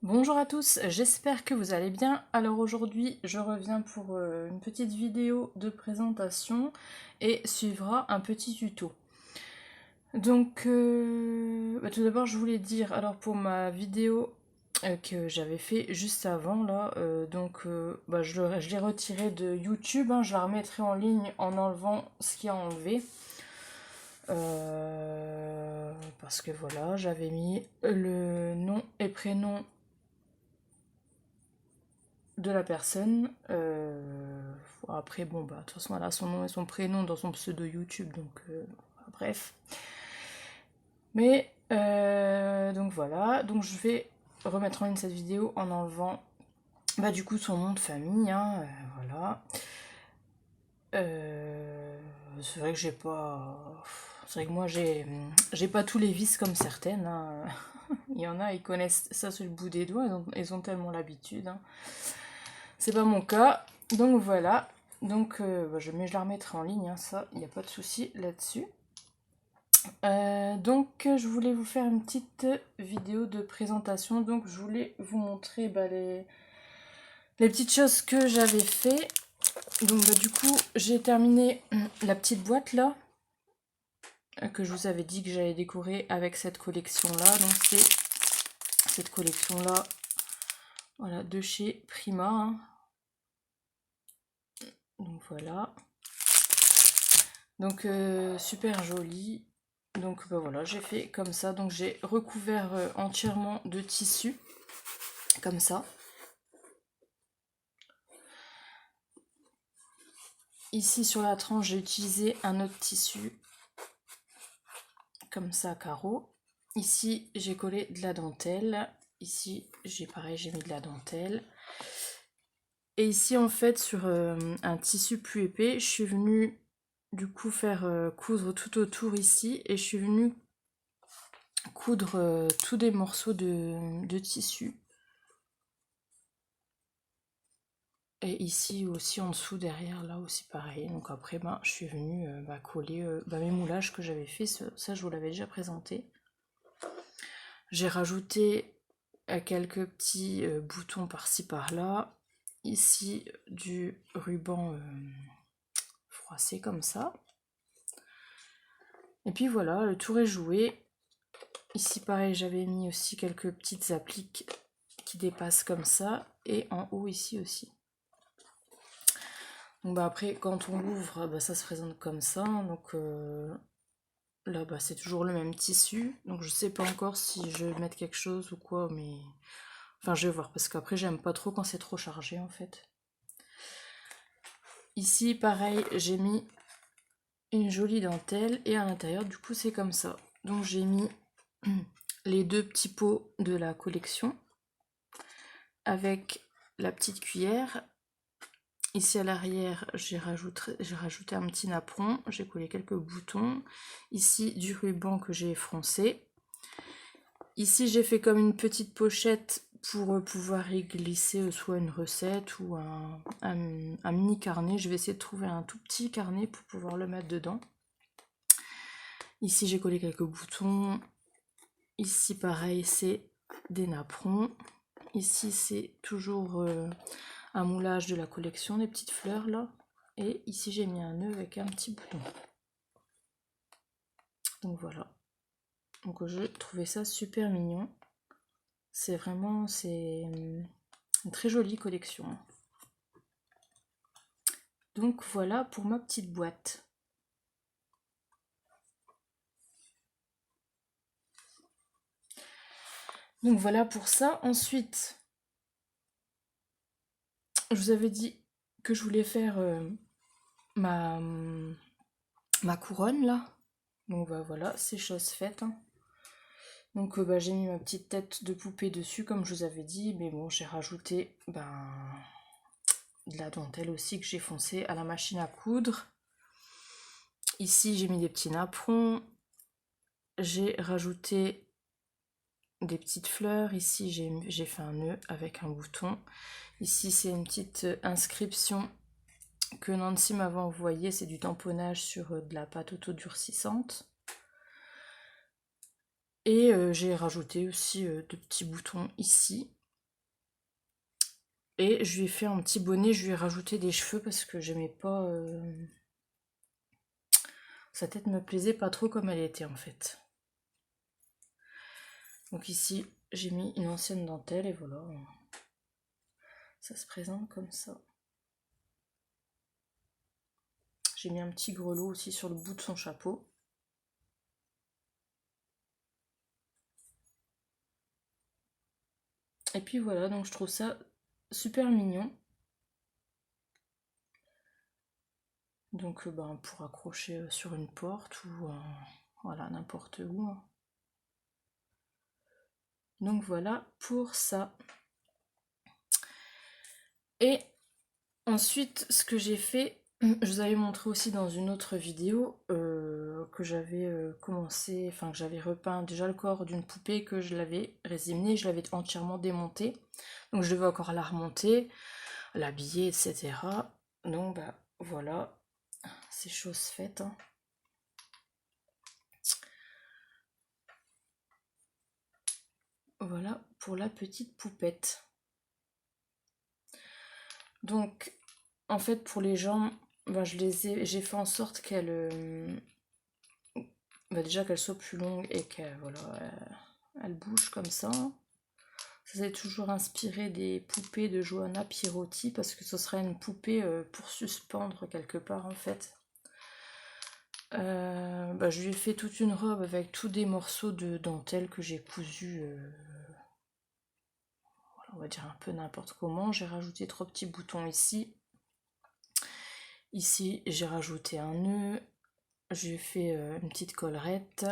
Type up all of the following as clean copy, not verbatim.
Bonjour à tous, j'espère que vous allez bien. Alors aujourd'hui, je reviens pour une petite vidéo de présentation et suivra un petit tuto. Donc, tout d'abord, je voulais dire, alors pour ma vidéo que j'avais fait juste avant, là, je l'ai retirée de YouTube, hein, je la remettrai en ligne en enlevant ce qu'il y a enlevé. Parce que voilà, j'avais mis le nom et prénom de la personne. Après, bon, bah, de toute façon, elle a son nom et son prénom dans son pseudo YouTube, donc bref. Donc voilà, donc je vais remettre en ligne cette vidéo en enlevant bah, du coup son nom de famille, hein, voilà. C'est vrai que j'ai pas. C'est vrai que moi j'ai pas tous les vices comme certaines, hein. Il y en a, ils connaissent ça sur le bout des doigts, ils ont tellement l'habitude, hein. C'est pas mon cas. Donc voilà. Donc je la remettrai en ligne, hein, ça, il n'y a pas de souci là-dessus. Donc je voulais vous faire une petite vidéo de présentation. Donc je voulais vous montrer les petites choses que j'avais fait. Donc du coup j'ai terminé la petite boîte là que je vous avais dit que j'allais décorer avec cette collection là. Donc c'est cette collection là, voilà, de chez Prima, hein. Donc voilà. Donc super joli. Donc bah, voilà, j'ai fait comme ça. Donc j'ai recouvert entièrement de tissu, comme ça. Ici sur la tranche, j'ai utilisé un autre tissu, comme ça, carreau. Ici, j'ai collé de la dentelle. Ici, j'ai mis de la dentelle. Et ici, en fait, sur un tissu plus épais, je suis venue du coup faire coudre tout autour ici. Et je suis venue coudre tous des morceaux de tissu. Et ici aussi en dessous, derrière, là aussi pareil. Donc après, ben, je suis venue coller mes moulages que j'avais fait. Ça, je vous l'avais déjà présenté. J'ai rajouté quelques petits boutons par-ci par-là. Ici, du ruban froissé comme ça. Et puis voilà, le tour est joué. Ici, pareil, j'avais mis aussi quelques petites appliques qui dépassent comme ça. Et en haut, ici aussi. Donc bah après, quand on l'ouvre, bah, ça se présente comme ça. Donc là, bah, c'est toujours le même tissu. Donc je sais pas encore si je vais mettre quelque chose ou quoi, mais... Enfin, je vais voir, parce qu'après, j'aime pas trop quand c'est trop chargé, en fait. Ici, pareil, j'ai mis une jolie dentelle. Et à l'intérieur, du coup, c'est comme ça. Donc j'ai mis les deux petits pots de la collection. Avec la petite cuillère. Ici à l'arrière, j'ai rajouté un petit napperon, j'ai collé quelques boutons. Ici, du ruban que j'ai froncé. Ici, j'ai fait comme une petite pochette pour pouvoir y glisser soit une recette ou un mini carnet. Je vais essayer de trouver un tout petit carnet pour pouvoir le mettre dedans. Ici, j'ai collé quelques boutons. Ici, pareil, c'est des napperons. Ici, c'est toujours un moulage de la collection, des petites fleurs là. Et ici, j'ai mis un nœud avec un petit bouton. Donc voilà. Donc je trouvais ça super mignon. C'est une très jolie collection. Donc voilà pour ma petite boîte. Donc voilà pour ça. Ensuite, je vous avais dit que je voulais faire ma, ma couronne là. Donc bah, voilà, c'est chose faite, hein. Donc j'ai mis ma petite tête de poupée dessus comme je vous avais dit. Mais bon, j'ai rajouté de la dentelle aussi que j'ai foncé à la machine à coudre. Ici, j'ai mis des petits napperons. J'ai rajouté des petites fleurs. Ici, j'ai fait un nœud avec un bouton. Ici, c'est une petite inscription que Nancy m'avait envoyée. C'est du tamponnage sur de la pâte auto-durcissante. Et j'ai rajouté aussi de petits boutons ici. Et je lui ai fait un petit bonnet, je lui ai rajouté des cheveux parce que j'aimais pas... Sa tête me plaisait pas trop comme elle était en fait. Donc ici, j'ai mis une ancienne dentelle et voilà. Ça se présente comme ça. J'ai mis un petit grelot aussi sur le bout de son chapeau. Et puis voilà, donc je trouve ça super mignon. Donc pour accrocher sur une porte ou voilà, n'importe où. Donc voilà pour ça. Et ensuite, ce que j'ai fait, je vous avais montré aussi dans une autre vidéo que j'avais commencé, enfin que j'avais repeint déjà le corps d'une poupée, que je l'avais résinée, je l'avais entièrement démontée. Donc je devais encore la remonter, l'habiller, etc. Donc voilà, c'est chose faite. Hein. Voilà pour la petite poupette. Donc en fait pour les jambes, j'ai fait en sorte qu'elles déjà qu'elle soit plus longue et qu'elle voilà, elle bouge comme ça. Ça s'est toujours inspiré des poupées de Johanna Pierotti parce que ce serait une poupée pour suspendre quelque part en fait. Je lui ai fait toute une robe avec tous des morceaux de dentelle que j'ai cousu, voilà, on va dire un peu n'importe comment. J'ai rajouté 3 petits boutons ici. Ici j'ai rajouté un nœud. J'ai fait une petite collerette.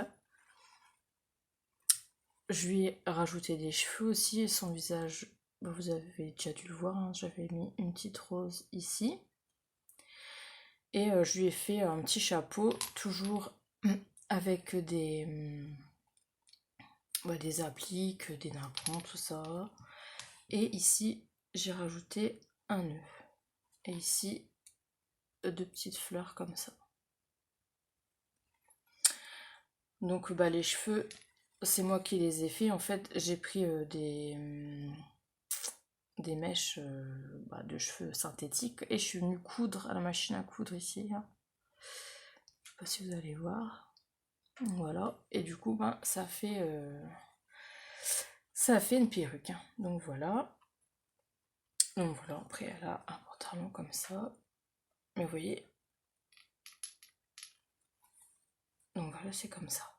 Je lui ai rajouté des cheveux aussi et son visage, vous avez déjà dû le voir, hein, j'avais mis une petite rose ici. Et je lui ai fait un petit chapeau, toujours avec des appliques, des napperons, tout ça. Et ici, j'ai rajouté un nœud. Et ici, 2 petites fleurs comme ça. Donc les cheveux, c'est moi qui les ai fait. En fait, j'ai pris des mèches de cheveux synthétiques et je suis venue coudre à la machine à coudre ici. Hein. Je sais pas si vous allez voir. Voilà. Et du coup, ça fait une perruque. Hein. Donc voilà. Après elle a un pantalon comme ça. Mais vous voyez. Donc voilà, c'est comme ça.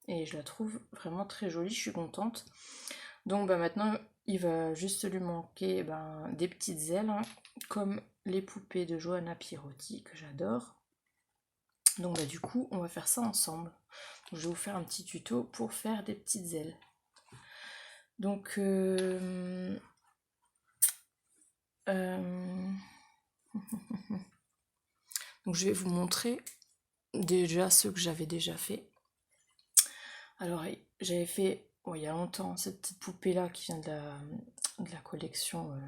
Et je la trouve vraiment très jolie, je suis contente. Donc maintenant, il va juste lui manquer des petites ailes, hein, comme les poupées de Johanna Pierotti que j'adore. Donc du coup, on va faire ça ensemble. Donc, je vais vous faire un petit tuto pour faire des petites ailes. Donc, donc je vais vous montrer déjà ceux que j'avais déjà fait. Alors j'avais fait il y a longtemps cette petite poupée là qui vient de la collection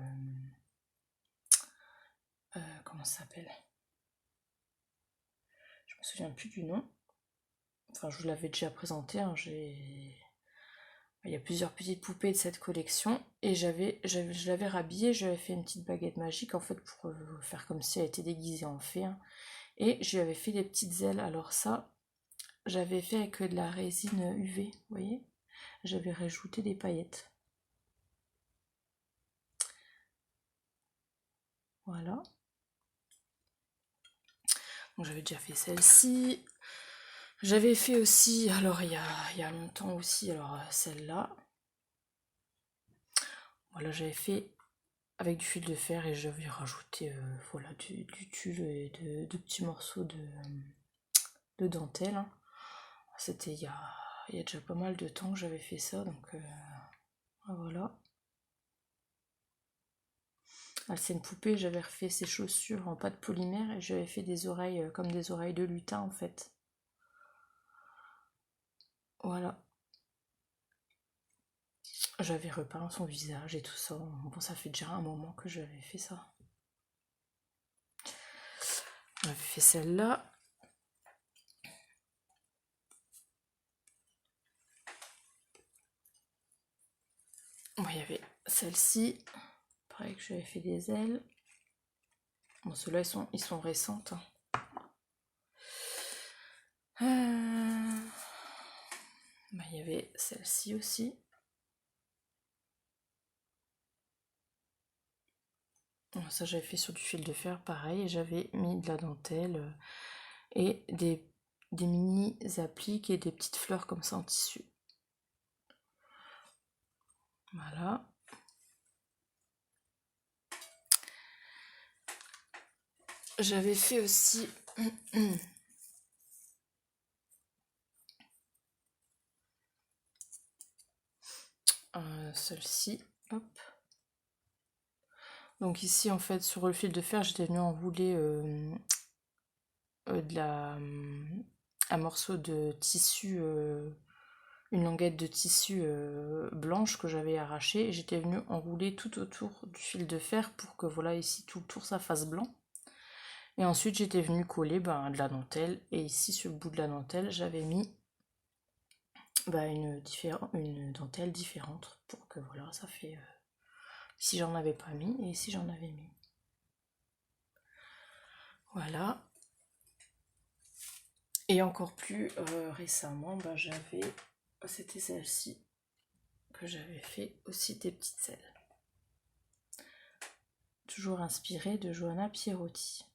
comment ça s'appelle, je me souviens plus du nom, enfin je vous l'avais déjà présenté, hein, il y a plusieurs petites poupées de cette collection et je l'avais rhabillée, j'avais fait une petite baguette magique en fait pour faire comme si elle était déguisée en fée, hein. Et je lui avais fait des petites ailes. Alors ça, j'avais fait avec de la résine UV, vous voyez, j'avais rajouté des paillettes. Voilà. Donc j'avais déjà fait celle-ci. J'avais fait aussi, alors il y a longtemps aussi, alors celle-là. Voilà, j'avais fait avec du fil de fer et j'avais rajouté voilà, du tulle et de petits morceaux de dentelle. Hein. C'était il y a déjà pas mal de temps que j'avais fait ça, donc voilà. Ah, c'est une poupée, j'avais refait ses chaussures en pâte polymère et j'avais fait des oreilles comme des oreilles de lutin en fait. Voilà. J'avais repeint son visage et tout ça. Bon, ça fait déjà un moment que j'avais fait ça. On avait fait celle-là. Bon, il y avait celle-ci. pareil que j'avais fait des ailes. Bon, ceux-là, ils sont récentes. Bah, il y avait celle-ci aussi. Bon, ça, j'avais fait sur du fil de fer, pareil. Et j'avais mis de la dentelle et des mini appliques et des petites fleurs comme ça en tissu. Voilà. J'avais fait aussi celle-ci. Hop. Donc ici, en fait, sur le fil de fer, j'étais venue enrouler un morceau de tissu, une languette de tissu blanche que j'avais arrachée, et j'étais venue enrouler tout autour du fil de fer pour que voilà, ici tout le tour ça fasse blanc. Et ensuite j'étais venue coller de la dentelle, et ici sur le bout de la dentelle j'avais mis une dentelle différente pour que voilà, ça fait si j'en avais pas mis et si j'en avais mis. Voilà. Et encore plus récemment, c'était celle-ci que j'avais fait aussi des petites ailes. Toujours inspirée de Johanna Pierotti.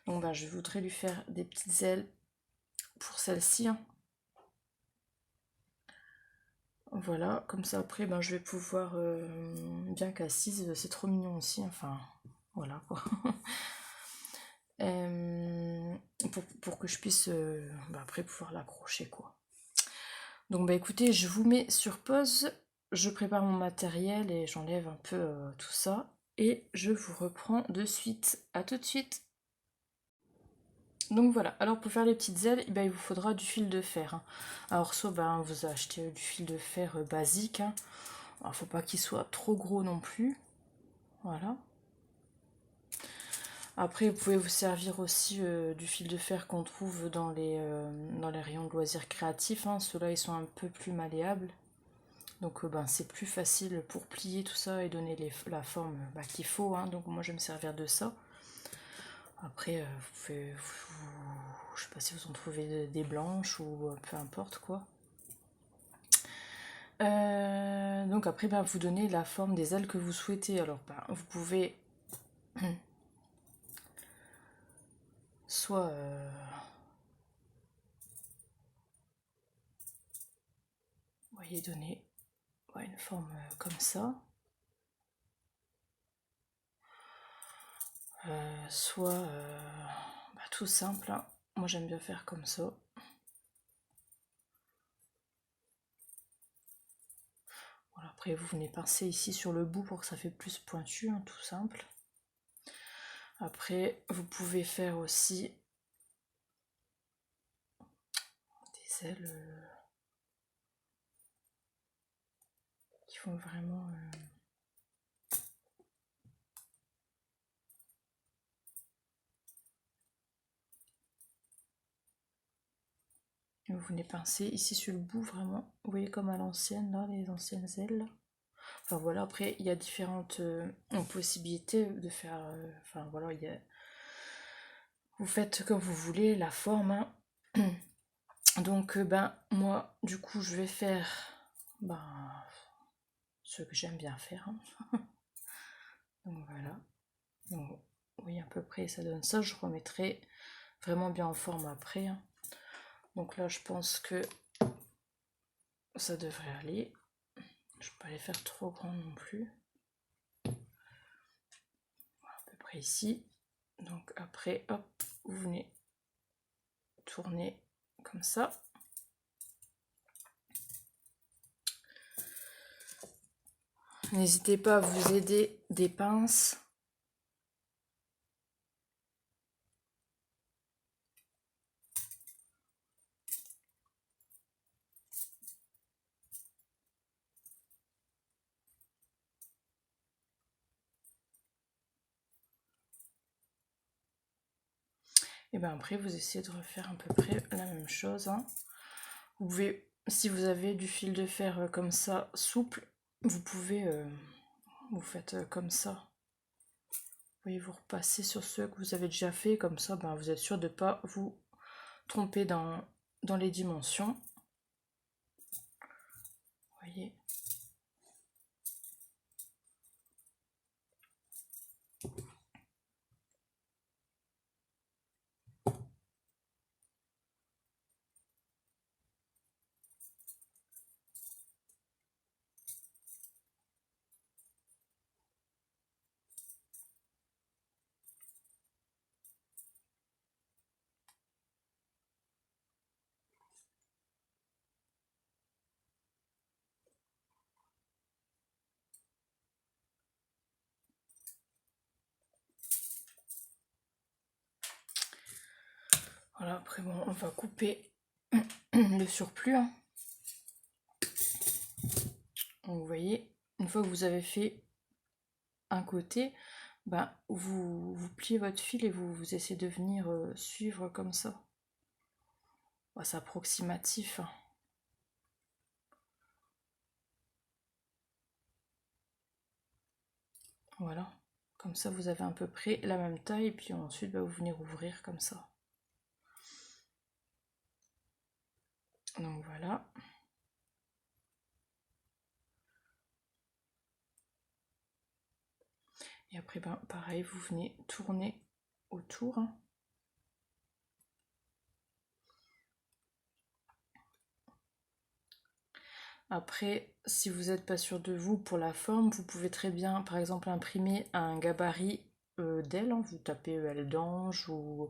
Donc je voudrais lui faire des petites ailes pour celle-ci. Hein. Voilà, comme ça après je vais pouvoir, bien qu'assise, c'est trop mignon aussi, enfin voilà quoi. Pour que je puisse après pouvoir l'accrocher quoi. Donc écoutez, je vous mets sur pause, je prépare mon matériel et j'enlève un peu tout ça et je vous reprends de suite. À tout de suite. Donc voilà, alors pour faire les petites ailes, il vous faudra du fil de fer. Hein. Alors soit vous achetez du fil de fer basique, hein. Alors faut pas qu'il soit trop gros non plus. Voilà. Après vous pouvez vous servir aussi du fil de fer qu'on trouve dans les rayons de loisirs créatifs. Hein. Ceux-là ils sont un peu plus malléables. Donc c'est plus facile pour plier tout ça et donner la forme qu'il faut. Hein. Donc moi je vais me servir de ça. Après, je sais pas si vous en trouvez des blanches ou peu importe quoi. Donc après, vous donnez la forme des ailes que vous souhaitez. Alors, vous pouvez soit vous voyez donner une forme comme ça. Soit tout simple. Hein. Moi, j'aime bien faire comme ça. Voilà, après, vous venez pincer ici sur le bout pour que ça fait plus pointu, hein, tout simple. Après, vous pouvez faire aussi des ailes qui font vraiment... Vous venez pincer ici sur le bout, vraiment. Vous voyez comme à l'ancienne, là, les anciennes ailes. Enfin voilà, après, il y a différentes possibilités de faire... Enfin voilà, vous faites comme vous voulez, la forme. Hein. Donc, moi, du coup, je vais faire ce que j'aime bien faire. Hein. Donc voilà. Donc, oui, à peu près, ça donne ça. Je remettrai vraiment bien en forme après. Hein. Donc là, je pense que ça devrait aller. Je ne vais pas les faire trop grands non plus. À peu près ici. Donc après, hop, vous venez tourner comme ça. N'hésitez pas à vous aider des pinces. Et après, vous essayez de refaire à peu près la même chose. Hein. Vous pouvez, si vous avez du fil de fer comme ça, souple, vous pouvez vous faites comme ça. Vous voyez, vous repassez sur ceux que vous avez déjà fait, comme ça ben, vous êtes sûr de ne pas vous tromper dans les dimensions. Vous voyez. Voilà, après bon, on va couper le surplus. Hein. Donc, vous voyez, une fois que vous avez fait un côté, ben, vous pliez votre fil et vous essayez de venir suivre comme ça. Bon, c'est approximatif. Hein. Voilà, comme ça vous avez à peu près la même taille et puis ensuite bah, vous venez ouvrir comme ça. Donc voilà. Et après ben, pareil, vous venez tourner autour. Hein. Après, si vous n'êtes pas sûr de vous pour la forme, vous pouvez très bien par exemple imprimer un gabarit d'aile. Hein. Vous tapez aile d'ange ou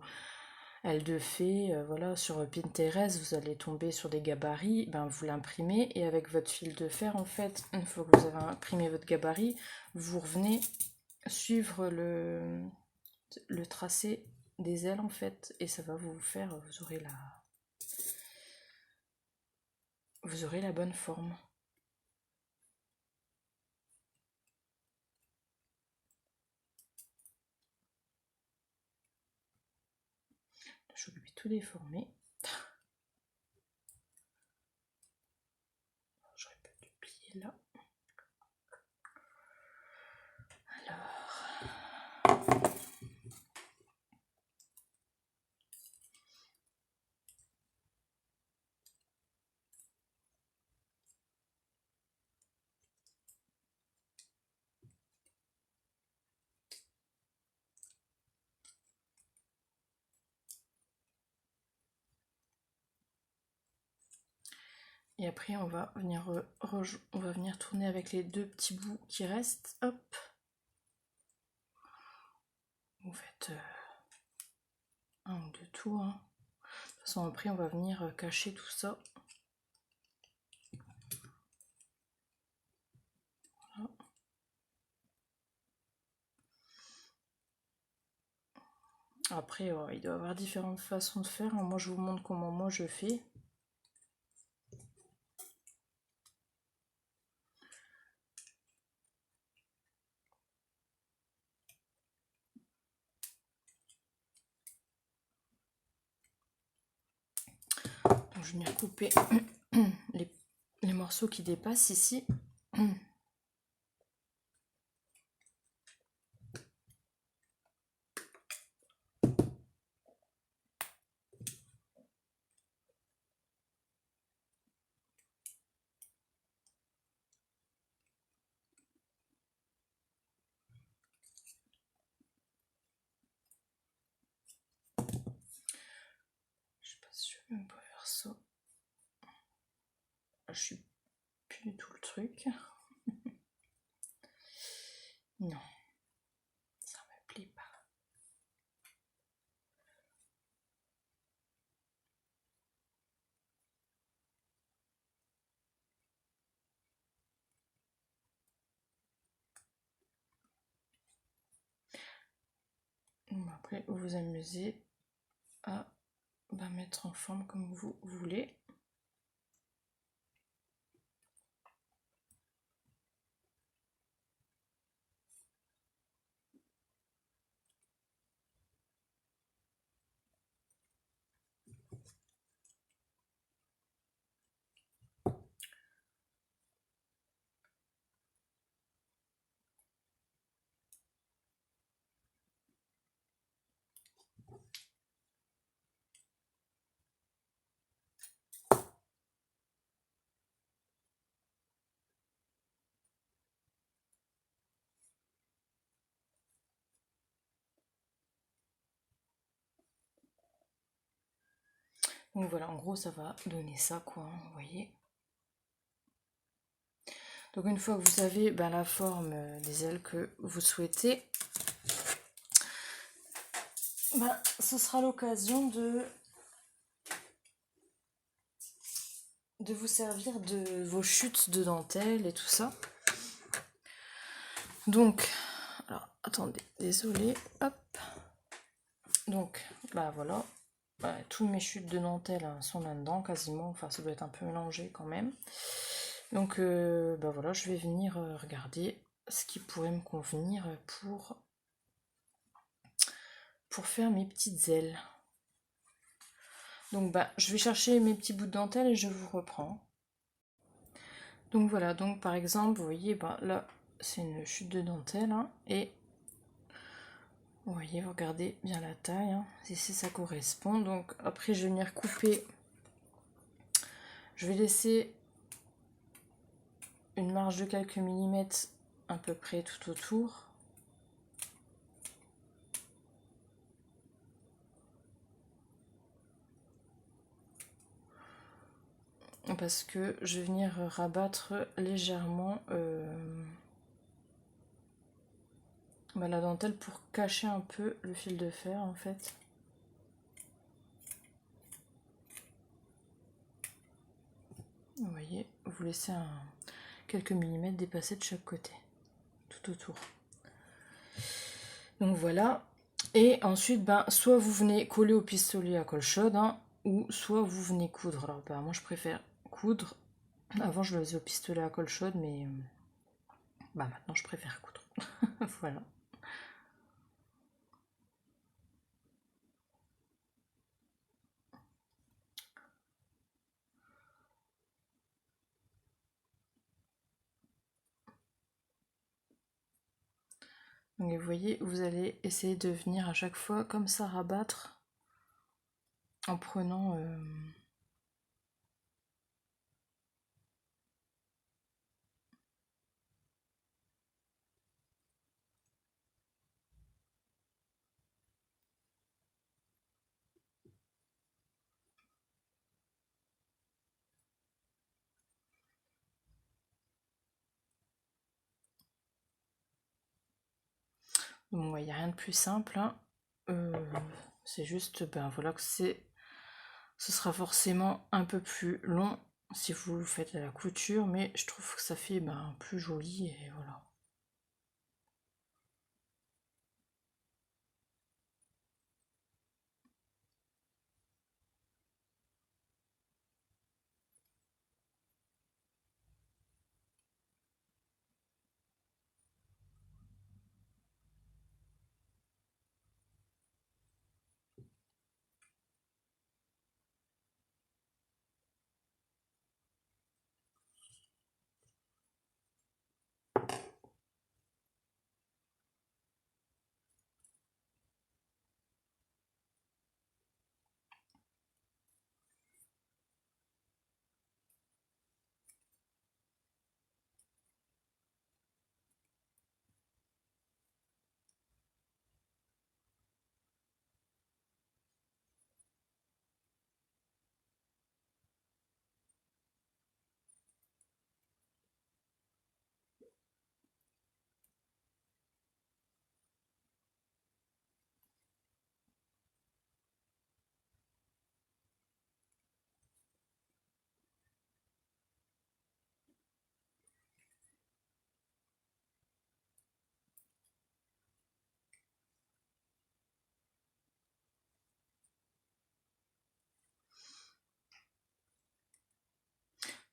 aile de fée, voilà, sur Pinterest, vous allez tomber sur des gabarits, ben vous l'imprimez et avec votre fil de fer, en fait, une fois que vous avez imprimé votre gabarit, vous revenez suivre le tracé des ailes en fait et ça va vous faire, vous aurez la bonne forme. Je vais tout déformer. J'aurais pas dû plier là. Alors. Et après, on va venir tourner avec les deux petits bouts qui restent. Hop. Vous faites un ou deux tours. Hein. De toute façon, après, on va venir cacher tout ça. Voilà. Après, il doit y avoir différentes façons de faire. Moi, je vous montre comment moi je fais. Donc, je vais venir couper les morceaux qui dépassent ici. Je sais pas si je vais même pas faire ça. Je suis plus du tout le truc. Non, ça me plaît pas. Après, vous vous amusez à mettre en forme comme vous voulez. Donc voilà, en gros ça va donner ça quoi, hein, vous voyez. Donc une fois que vous avez la forme des ailes que vous souhaitez, ce sera l'occasion de vous servir de vos chutes de dentelle et tout ça. Donc, alors attendez, désolé, hop. Donc, voilà, toutes mes chutes de dentelle sont là-dedans quasiment, enfin ça doit être un peu mélangé quand même. Donc, voilà, je vais venir regarder ce qui pourrait me convenir pour faire mes petites ailes. Donc, je vais chercher mes petits bouts de dentelle et je vous reprends. Donc voilà, donc par exemple, vous voyez, là, c'est une chute de dentelle, hein, et vous voyez, vous regardez bien la taille, hein, ici ça correspond. Donc après, je vais venir couper, je vais laisser une marge de quelques millimètres à peu près tout autour. Parce que je vais venir rabattre légèrement la dentelle pour cacher un peu le fil de fer en fait. Vous voyez, vous laissez quelques millimètres dépasser de chaque côté, tout autour. Donc voilà. Et ensuite, soit vous venez coller au pistolet à colle chaude, hein, ou soit vous venez coudre. Alors moi je préfère coudre. Avant je le faisais au pistolet à colle chaude, mais maintenant je préfère coudre. Voilà. Donc vous voyez, vous allez essayer de venir à chaque fois comme ça rabattre en prenant bon, il n'y a rien de plus simple, hein. C'est juste voilà que ce sera forcément un peu plus long si vous le faites à la couture, mais je trouve que ça fait plus joli et voilà.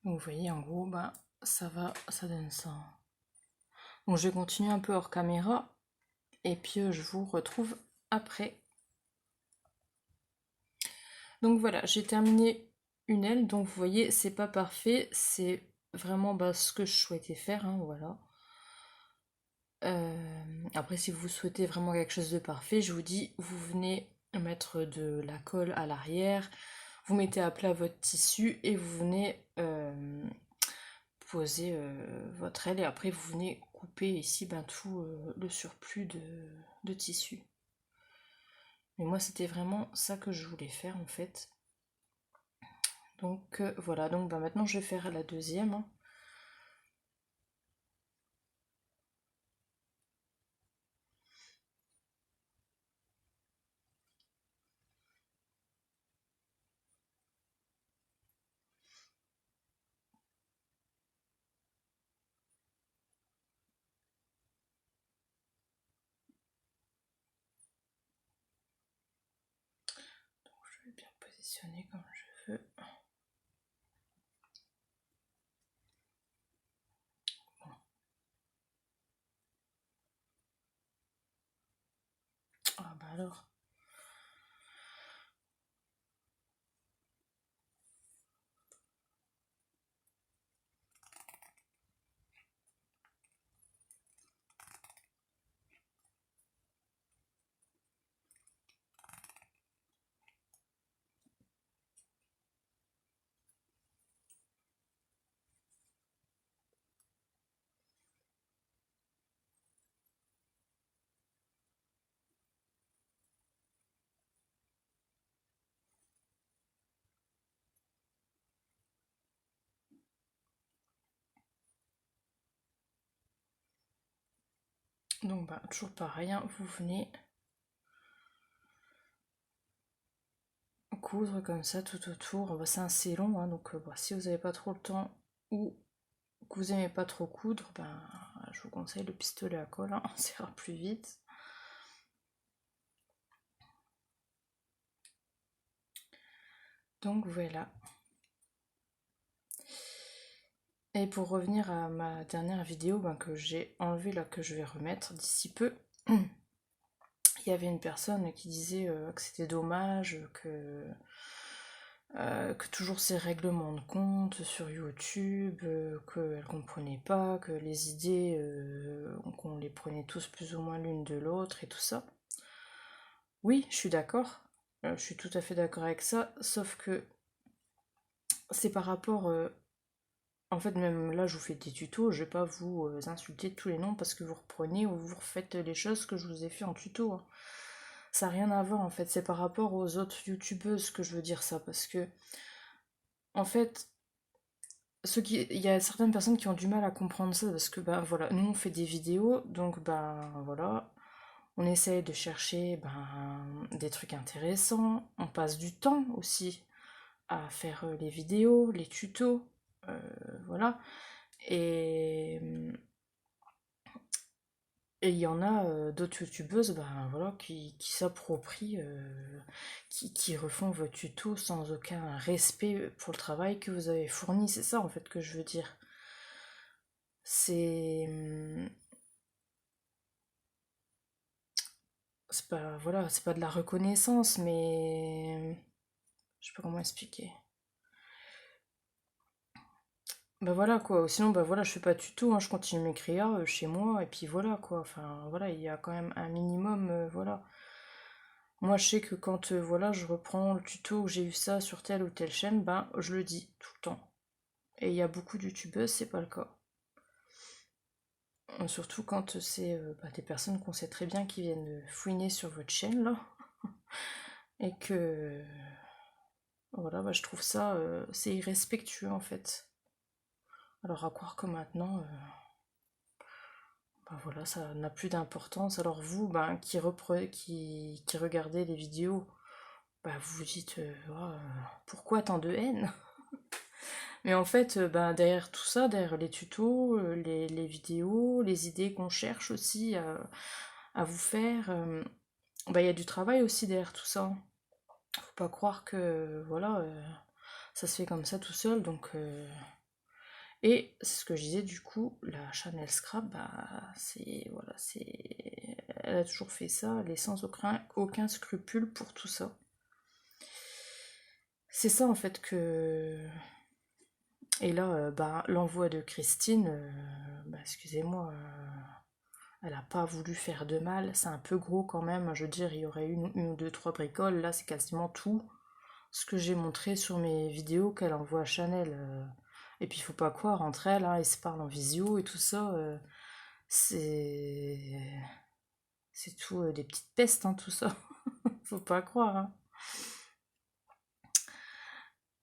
Donc vous voyez en gros ça donne ça. Donc je vais continuer un peu hors caméra et puis je vous retrouve après. Donc voilà, j'ai terminé une aile, donc vous voyez c'est pas parfait, c'est vraiment ce que je souhaitais faire, hein, voilà. Après si vous souhaitez vraiment quelque chose de parfait, je vous dis, vous venez mettre de la colle à l'arrière, vous mettez à plat votre tissu et vous venez poser votre aile et après vous venez couper ici tout le surplus de tissu. Mais moi c'était vraiment ça que je voulais faire en fait. Donc voilà, donc bah, maintenant je vais faire la deuxième, hein. Donc je vais bien positionner comme je veux. Ah bah alors. Donc bah toujours pareil, hein, vous venez coudre comme ça tout autour. Bah, c'est assez long, hein, donc bah, si vous n'avez pas trop le temps ou que vous aimez pas trop coudre, ben je vous conseille le pistolet à colle, hein, ça ira plus vite. Donc voilà. Et pour revenir à ma dernière vidéo ben, que j'ai enlevée là, que je vais remettre d'ici peu, il y avait une personne qui disait que c'était dommage, que toujours ces règlements de compte sur YouTube, qu'elle comprenait pas, que les idées, qu'on les prenait tous plus ou moins l'une de l'autre et tout ça. Oui, je suis d'accord, je suis tout à fait d'accord avec ça, sauf que c'est par rapport. En fait, même là, je vous fais des tutos, je vais pas vous insulter de tous les noms parce que vous reprenez ou vous refaites les choses que je vous ai fait en tuto, hein. Ça n'a rien à voir en fait, c'est par rapport aux autres youtubeuses que je veux dire ça, parce que en fait, il y a certaines personnes qui ont du mal à comprendre ça parce que ben voilà, nous on fait des vidéos, donc ben voilà, on essaye de chercher des trucs intéressants, on passe du temps aussi à faire les vidéos, les tutos, voilà. Et et il y en a d'autres youtubeuses ben, voilà, qui s'approprient, qui refont vos tutos sans aucun respect pour le travail que vous avez fourni. C'est ça en fait que je veux dire. C'est. C'est pas, voilà, c'est pas de la reconnaissance, mais. Je sais pas comment expliquer. Bah voilà quoi, sinon bah voilà, je fais pas de tuto, hein, je continue mes créas chez moi, et puis voilà quoi, enfin voilà, il y a quand même un minimum, voilà. Moi, je sais que quand voilà, je reprends le tuto où j'ai eu ça sur telle ou telle chaîne, ben je le dis tout le temps. Et il y a beaucoup de youtubeuses, c'est pas le cas. Surtout quand c'est des personnes qu'on sait très bien qui viennent fouiner sur votre chaîne là. Et que voilà, bah, je trouve ça c'est irrespectueux en fait. Alors à croire que maintenant, bah voilà, ça n'a plus d'importance. Alors vous, ben, qui regardez les vidéos, bah vous vous dites pourquoi tant de haine? Mais en fait, ben, derrière tout ça, derrière les tutos, les vidéos, les idées qu'on cherche aussi à vous faire, bah, il y a du travail aussi derrière tout ça. Faut pas croire que voilà, ça se fait comme ça tout seul. Donc, et c'est ce que je disais du coup, la Chanel Scrap, bah, c'est voilà, elle a toujours fait ça, elle est sans aucun scrupule pour tout ça. C'est ça en fait que. Et là, bah, l'envoi de Christine, bah, excusez-moi, elle a pas voulu faire de mal. C'est un peu gros quand même. Je veux dire, il y aurait une ou deux, trois bricoles. Là, c'est quasiment tout ce que j'ai montré sur mes vidéos qu'elle envoie à Chanel. Et puis, il faut pas croire entre elles, hein, elles se parlent en visio et tout ça. C'est. C'est tout des petites pestes, hein, tout ça. Faut pas croire, hein.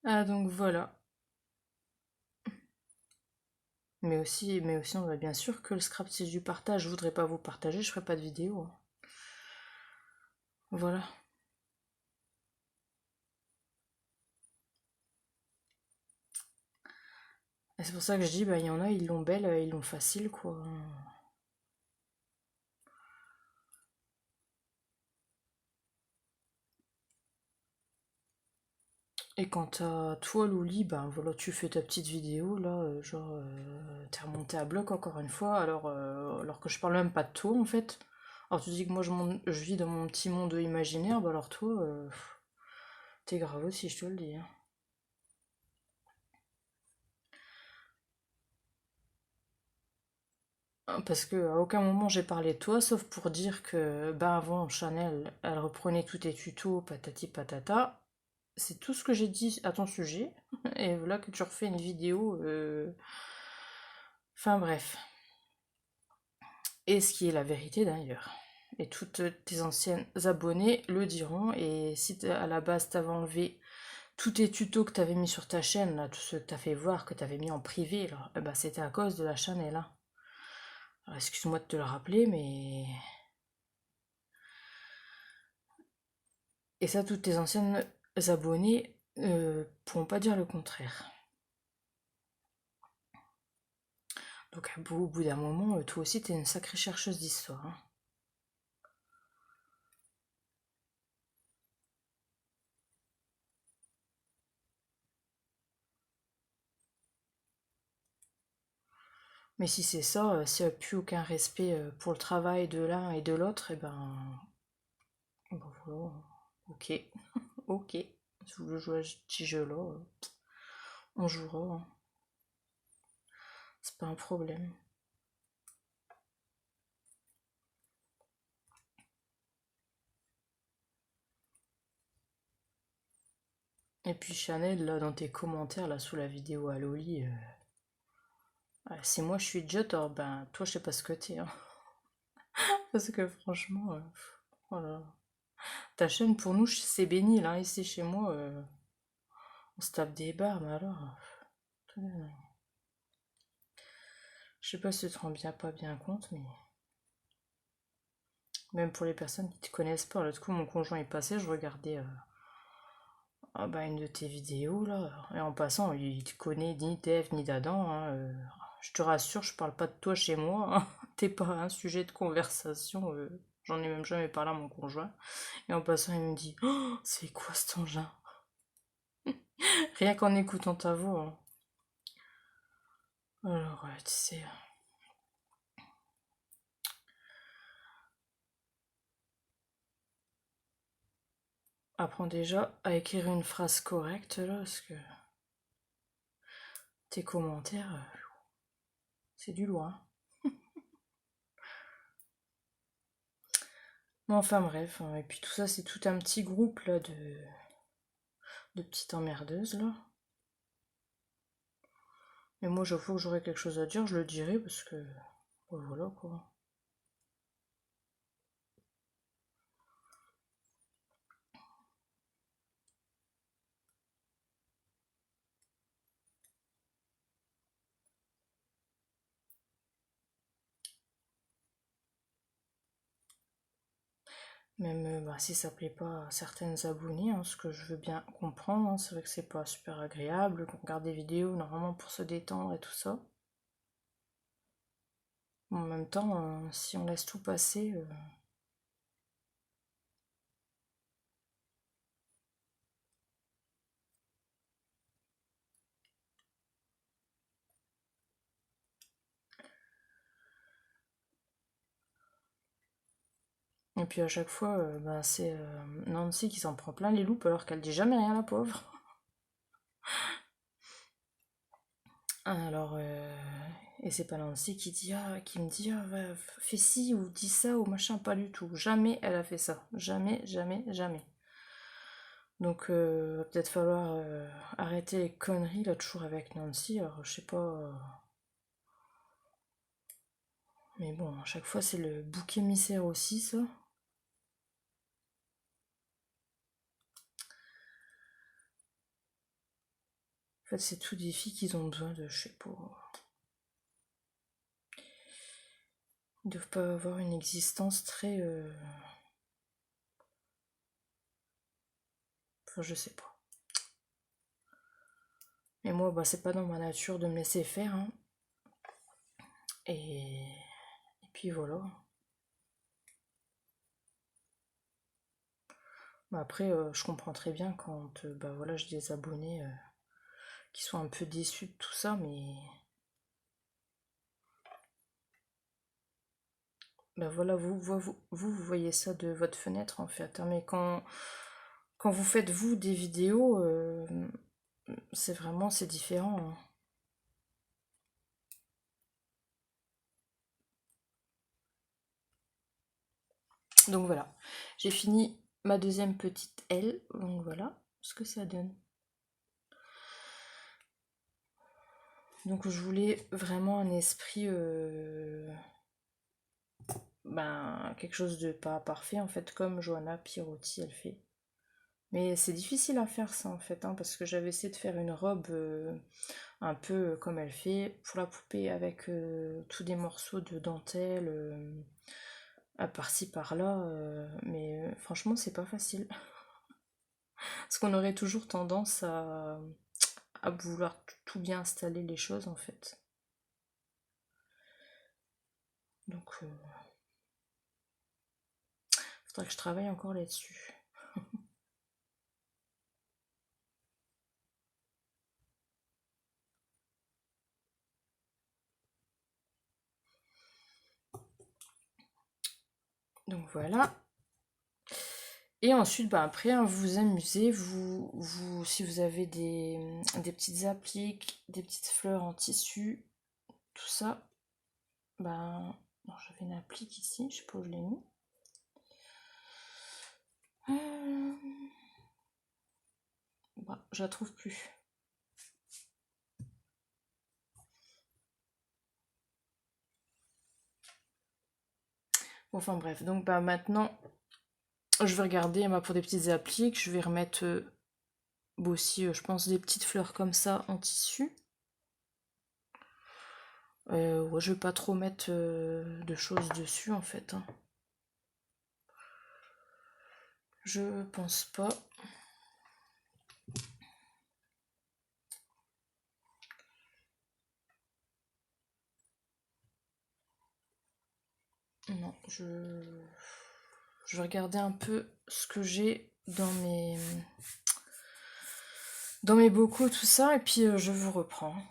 Ah donc voilà. Mais aussi on va bien sûr que le scrap c'est du partage. Je voudrais pas vous partager, je ferai pas de vidéo, hein. Voilà. Et c'est pour ça que je dis, bah il y en a, ils l'ont belle, ils l'ont facile, quoi. Et quant à toi, Louli, ben voilà, tu fais ta petite vidéo là, genre t'es remonté à bloc encore une fois, alors que je parle même pas de toi en fait. Alors tu dis que moi je vis dans mon petit monde imaginaire, bah alors toi, t'es grave aussi, je te le dis, hein. Parce que à aucun moment j'ai parlé de toi, sauf pour dire que bah avant Chanel, elle reprenait tous tes tutos, patati patata. C'est tout ce que j'ai dit à ton sujet. Et voilà que tu refais une vidéo. Enfin bref. Et ce qui est la vérité d'ailleurs. Et toutes tes anciennes abonnées le diront. Et si à la base t'avais enlevé tous tes tutos que t'avais mis sur ta chaîne, là, tout ce que t'as fait voir, que t'avais mis en privé, là, eh ben, c'était à cause de la Chanel, hein. Alors, excuse-moi de te le rappeler, mais... Et ça, toutes tes anciennes abonnées pourront pas dire le contraire. Donc au bout d'un moment, toi aussi, t'es une sacrée chercheuse d'histoire, hein. Mais si c'est ça, s'il n'y a plus aucun respect pour le travail de l'un et de l'autre, et ben voilà, ok, ok. Si vous voulez jouer à ce petit jeu-là, on jouera, hein. C'est pas un problème. Et puis Chanel, là, dans tes commentaires, là, sous la vidéo à Loli, si moi je suis Jotter, ben toi je sais pas ce que t'es, hein. Parce que franchement, voilà. Ta chaîne pour nous c'est béni, là, ici chez moi, on se tape des barres, mais alors. Je sais pas si tu te rends bien pas bien compte, mais même pour les personnes qui te connaissent pas, l'autre coup mon conjoint est passé, je regardais ah bah, une de tes vidéos là, et en passant il te connaît ni d'Ève ni d'Adam, hein, je te rassure, je parle pas de toi chez moi, hein. T'es pas un sujet de conversation, j'en ai même jamais parlé à mon conjoint. Et en passant il me dit oh, c'est quoi cet engin? Rien qu'en écoutant ta voix, hein. Alors tu sais, apprends déjà à écrire une phrase correcte là, parce que tes commentaires, c'est du loin. Mais enfin bref, hein, et puis tout ça c'est tout un petit groupe là de petites emmerdeuses là. Et moi chaque fois que j'aurai quelque chose à dire, je le dirai parce que voilà quoi. Même bah, si ça plaît pas à certaines abonnées, hein, ce que je veux bien comprendre, hein, c'est vrai que c'est pas super agréable qu'on regarde des vidéos normalement pour se détendre et tout ça. En même temps, si on laisse tout passer, et puis à chaque fois, bah, c'est Nancy qui s'en prend plein les loupes alors qu'elle dit jamais rien la pauvre. Alors, et c'est pas Nancy qui me dit, ah, fais ci ou dis ça ou machin, pas du tout. Jamais elle a fait ça. Jamais, jamais, jamais. Donc, va peut-être falloir arrêter les conneries là, toujours avec Nancy. Alors, je sais pas. Mais bon, à chaque fois, c'est le bouc émissaire aussi, ça. fait, c'est toutes des filles qui ont besoin de, je sais pas... Ils doivent pas avoir une existence très... Enfin, je sais pas. Mais moi, bah, c'est pas dans ma nature de me laisser faire, hein. Et puis voilà. Bah, après, je comprends très bien quand bah, voilà, j'ai des abonnés qui sont un peu déçus de tout ça, mais bah voilà, vous voyez ça de votre fenêtre en fait, hein. Mais quand vous faites vous des vidéos, c'est vraiment c'est différent, hein. Donc voilà, j'ai fini ma deuxième petite aile, donc voilà ce que ça donne. Donc je voulais vraiment un esprit, ben, quelque chose de pas parfait en fait, comme Johanna Pirotti elle fait. Mais c'est difficile à faire ça en fait, hein, parce que j'avais essayé de faire une robe un peu comme elle fait pour la poupée avec tous des morceaux de dentelle à par-ci par-là, mais franchement c'est pas facile. Parce qu'on aurait toujours tendance à vouloir tout bien installer les choses en fait. Donc faudrait que je travaille encore là-dessus. Donc voilà. Et ensuite, bah après, hein, vous vous amusez, si vous avez des petites appliques, des petites fleurs en tissu, tout ça, bah, non, j'avais une applique ici, je sais pas où je l'ai mis. Euh, Bah, je la trouve plus. Bon, enfin bref, donc bah maintenant, je vais regarder bah, pour des petites appliques, je vais remettre bah, aussi, je pense, des petites fleurs comme ça en tissu. Ouais, je vais pas trop mettre de choses dessus en fait, hein. Je pense pas. Non, je vais regarder un peu ce que j'ai dans mes bocaux, tout ça, et puis je vous reprends.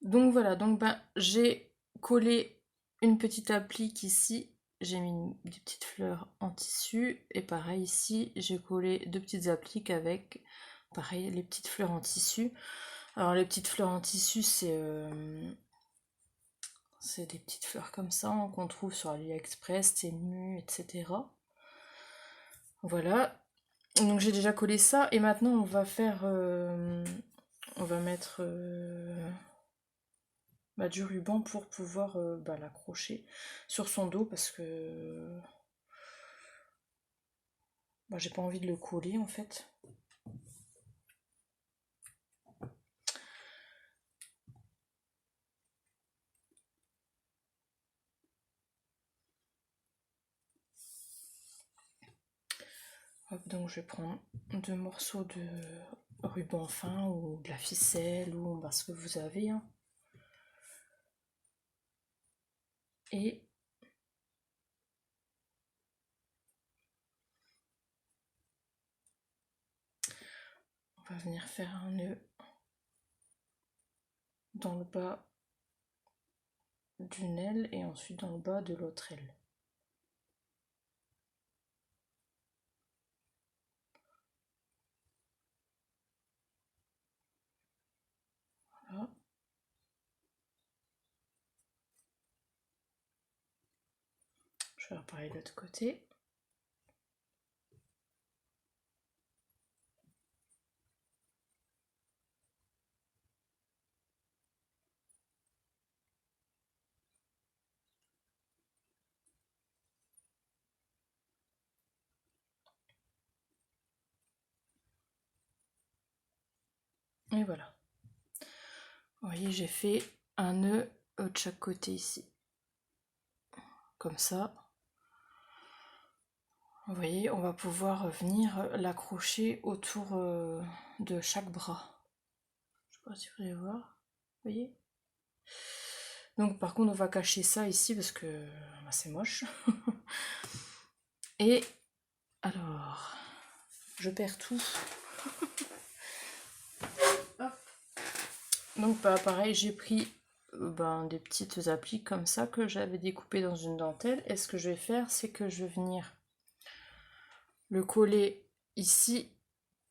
Donc voilà, donc ben j'ai collé une petite applique ici, j'ai mis des petites fleurs en tissu, et pareil ici, j'ai collé deux petites appliques avec, pareil, les petites fleurs en tissu. Alors les petites fleurs en tissu, c'est des petites fleurs comme ça hein, qu'on trouve sur AliExpress, Temu, etc. Voilà. Donc j'ai déjà collé ça et maintenant on va faire, on va mettre bah, du ruban pour pouvoir bah, l'accrocher sur son dos parce que bah, j'ai pas envie de le coller en fait. Hop, donc je vais prendre deux morceaux de ruban fin ou de la ficelle ou bah, ce que vous avez, hein. Et on va venir faire un nœud dans le bas d'une aile et ensuite dans le bas de l'autre aile. Voilà. Je vais faire pareil de l'autre côté. Et voilà. Vous voyez, j'ai fait un nœud de chaque côté ici. Comme ça. Vous voyez, on va pouvoir venir l'accrocher autour de chaque bras. Je sais pas si vous allez voir. Vous voyez? Donc par contre, on va cacher ça ici parce que bah, c'est moche. Et alors, je perds tout. Hop. Donc bah, pareil, j'ai pris des petites appliques comme ça que j'avais découpées dans une dentelle. Et ce que je vais faire, c'est que je vais venir le coller ici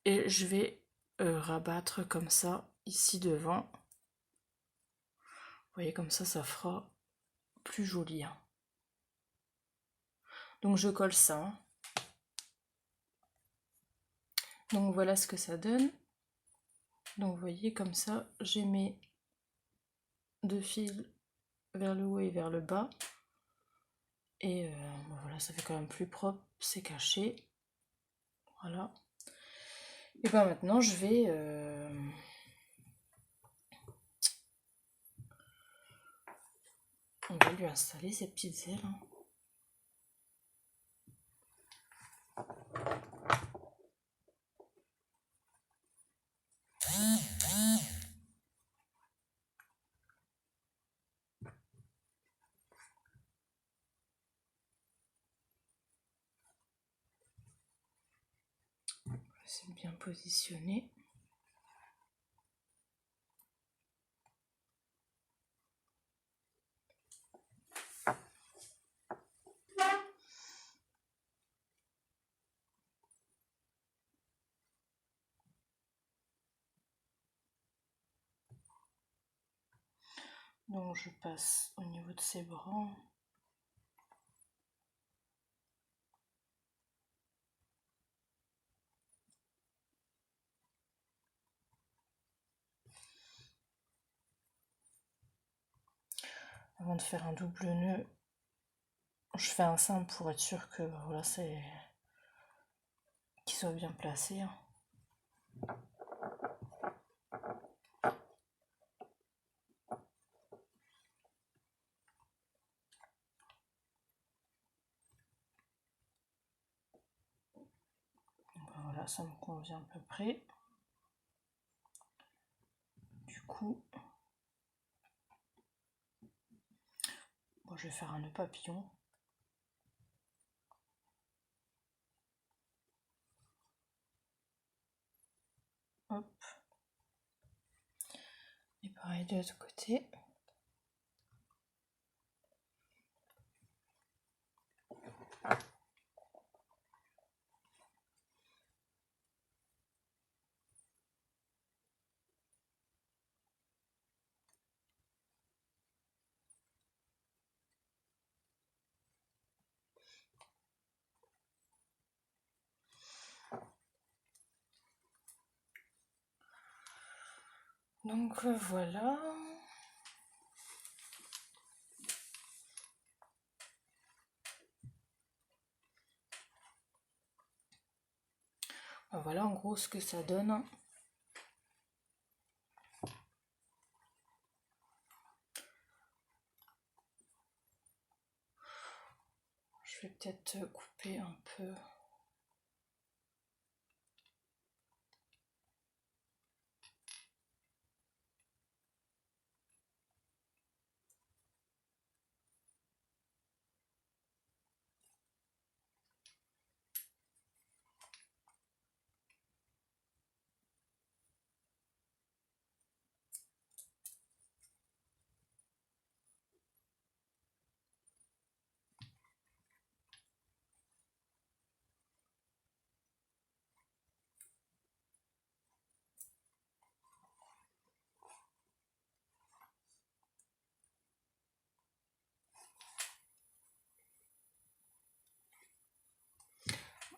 et je vais rabattre comme ça ici devant. Vous voyez, comme ça fera plus joli. Hein. Donc je colle ça. Hein. Donc voilà ce que ça donne. Donc vous voyez, comme ça, j'ai mes deux fils vers le haut et vers le bas. Et voilà, ça fait quand même plus propre, c'est caché. Voilà. Et bien maintenant, je vais... on va lui installer ces petites ailes. Hein. C'est bien positionné. Donc je passe au niveau de ses bras. Avant de faire un double nœud, je fais un simple pour être sûr que voilà, c'est qu'il soit bien placé. Hein. Voilà, ça me convient à peu près. Du coup, bon, je vais faire un nœud papillon. Hop. Et pareil de l'autre côté. Donc voilà. Voilà en gros ce que ça donne. Je vais peut-être couper un peu.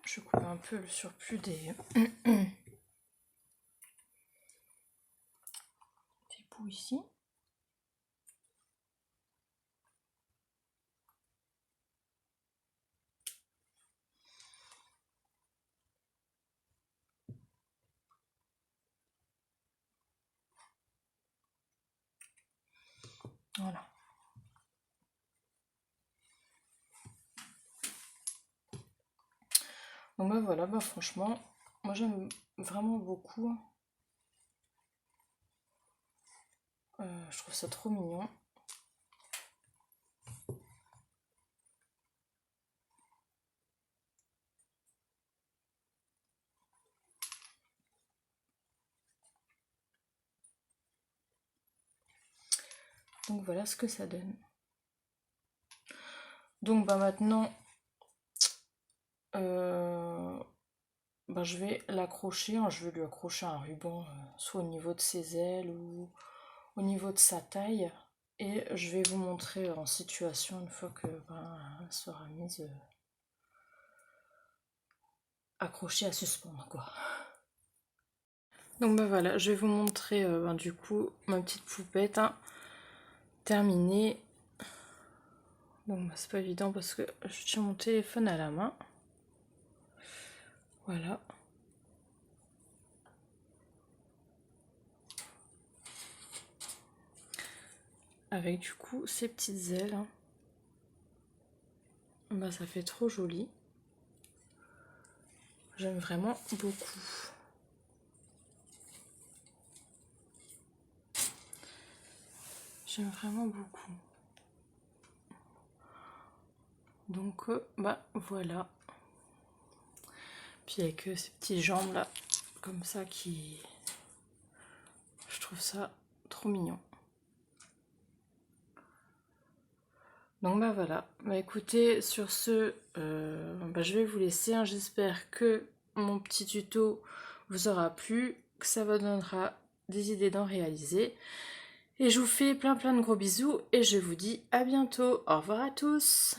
Je coupe un peu le surplus des bouts ici. Voilà. Donc bah voilà, bah franchement, moi j'aime vraiment beaucoup. Je trouve ça trop mignon. Donc voilà ce que ça donne. Donc bah maintenant, bah, je vais l'accrocher, hein. Je vais lui accrocher un ruban, soit au niveau de ses ailes ou au niveau de sa taille. Et je vais vous montrer en situation une fois que ben, elle sera mise accrochée à suspendre quoi. Donc bah voilà, je vais vous montrer ben, du coup ma petite poupette hein, terminée. Donc bah, c'est pas évident parce que je tiens mon téléphone à la main. Voilà. Avec du coup ces petites ailes. Hein. Bah ça fait trop joli. J'aime vraiment beaucoup. J'aime vraiment beaucoup. Donc bah voilà. Puis avec ces petites jambes là, comme ça qui... Je trouve ça trop mignon. Donc bah voilà, bah écoutez, sur ce, bah, je vais vous laisser, hein. J'espère que mon petit tuto vous aura plu, que ça vous donnera des idées d'en réaliser. Et je vous fais plein de gros bisous et je vous dis à bientôt. Au revoir à tous.